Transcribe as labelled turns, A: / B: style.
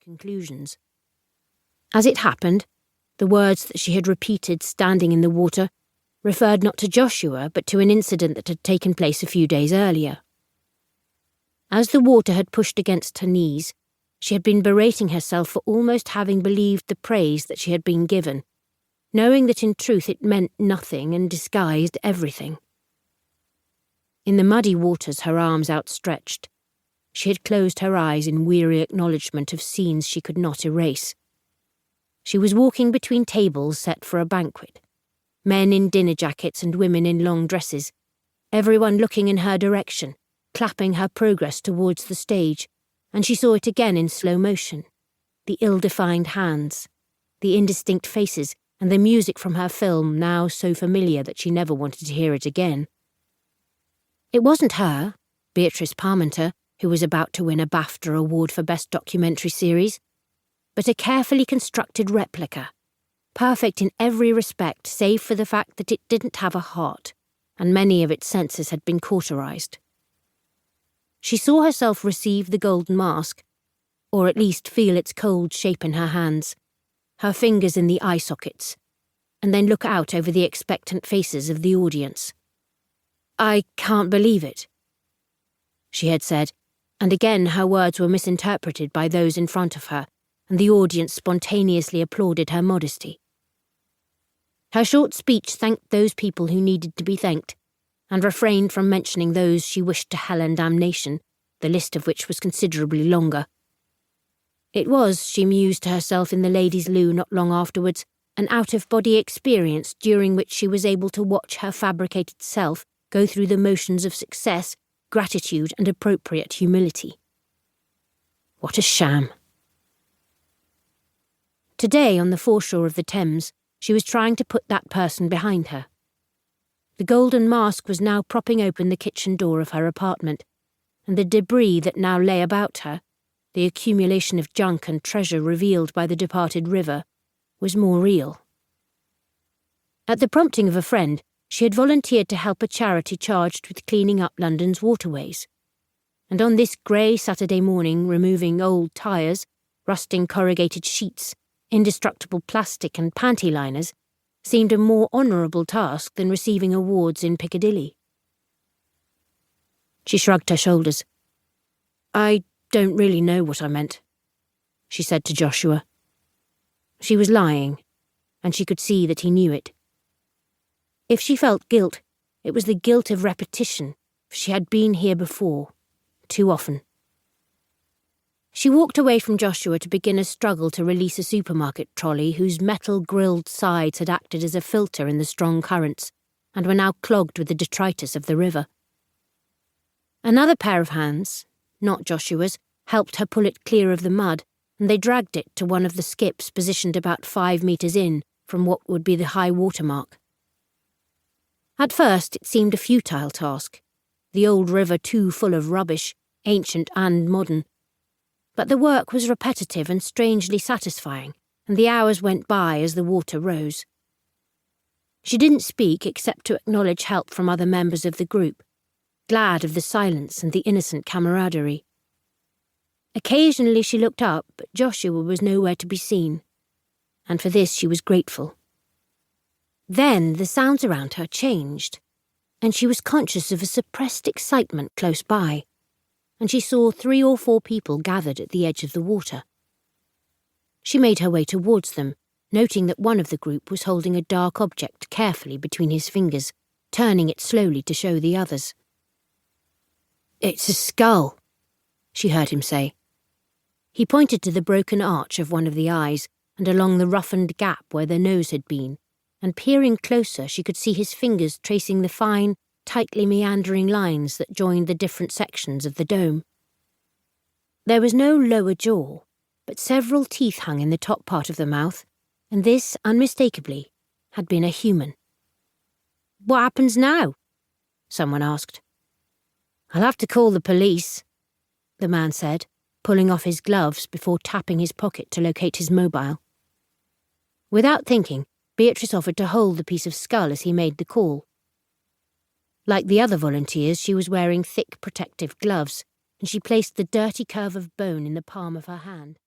A: conclusions. As it happened, the words that she had repeated standing in the water referred not to Joshua but to an incident that had taken place a few days earlier. As the water had pushed against her knees, she had been berating herself for almost having believed the praise that she had been given, knowing that in truth it meant nothing and disguised everything. In the muddy waters, her arms outstretched, she had closed her eyes in weary acknowledgement of scenes she could not erase. She was walking between tables set for a banquet, men in dinner jackets and women in long dresses, everyone looking in her direction, clapping her progress towards the stage, and she saw it again in slow motion, the ill-defined hands, the indistinct faces, and the music from her film now so familiar that she never wanted to hear it again. It wasn't her, Beatrice Palmenter, who was about to win a BAFTA award for Best Documentary Series, but a carefully constructed replica, perfect in every respect save for the fact that it didn't have a heart, and many of its senses had been cauterized. She saw herself receive the golden mask, or at least feel its cold shape in her hands, her fingers in the eye sockets, and then look out over the expectant faces of the audience. "I can't believe it," she had said, and again her words were misinterpreted by those in front of her, and the audience spontaneously applauded her modesty. Her short speech thanked those people who needed to be thanked, and refrained from mentioning those she wished to hell and damnation, the list of which was considerably longer. It was, she mused to herself in the ladies' loo not long afterwards, an out-of-body experience during which she was able to watch her fabricated self go through the motions of success, gratitude, and appropriate humility. What a sham. Today, on the foreshore of the Thames, she was trying to put that person behind her. The golden mask was now propping open the kitchen door of her apartment, and the debris that now lay about her, the accumulation of junk and treasure revealed by the departed river, was more real. At the prompting of a friend, she had volunteered to help a charity charged with cleaning up London's waterways, and on this grey Saturday morning removing old tyres, rusting corrugated sheets, indestructible plastic and panty liners seemed a more honourable task than receiving awards in Piccadilly. She shrugged her shoulders. "I don't really know what I meant," she said to Joshua. She was lying, and she could see that he knew it. If she felt guilt, it was the guilt of repetition, for she had been here before, too often. She walked away from Joshua to begin a struggle to release a supermarket trolley whose metal-grilled sides had acted as a filter in the strong currents, and were now clogged with the detritus of the river. Another pair of hands, not Joshua's, helped her pull it clear of the mud, and they dragged it to one of the skips positioned about 5 metres in from what would be the high water mark. At first it seemed a futile task, the old river too full of rubbish, ancient and modern. But the work was repetitive and strangely satisfying, and the hours went by as the water rose. She didn't speak except to acknowledge help from other members of the group, glad of the silence and the innocent camaraderie. Occasionally she looked up, but Joshua was nowhere to be seen, and for this she was grateful. Then the sounds around her changed, and she was conscious of a suppressed excitement close by, and she saw 3 or 4 people gathered at the edge of the water. She made her way towards them, noting that one of the group was holding a dark object carefully between his fingers, turning it slowly to show the others. "It's a skull," she heard him say. He pointed to the broken arch of one of the eyes and along the roughened gap where the nose had been, and peering closer she could see his fingers tracing the fine, tightly meandering lines that joined the different sections of the dome. There was no lower jaw, but several teeth hung in the top part of the mouth, and this, unmistakably, had been a human. "What happens now?" someone asked. "I'll have to call the police," the man said, pulling off his gloves before tapping his pocket to locate his mobile. Without thinking, Beatrice offered to hold the piece of skull as he made the call. Like the other volunteers, she was wearing thick protective gloves, and she placed the dirty curve of bone in the palm of her hand.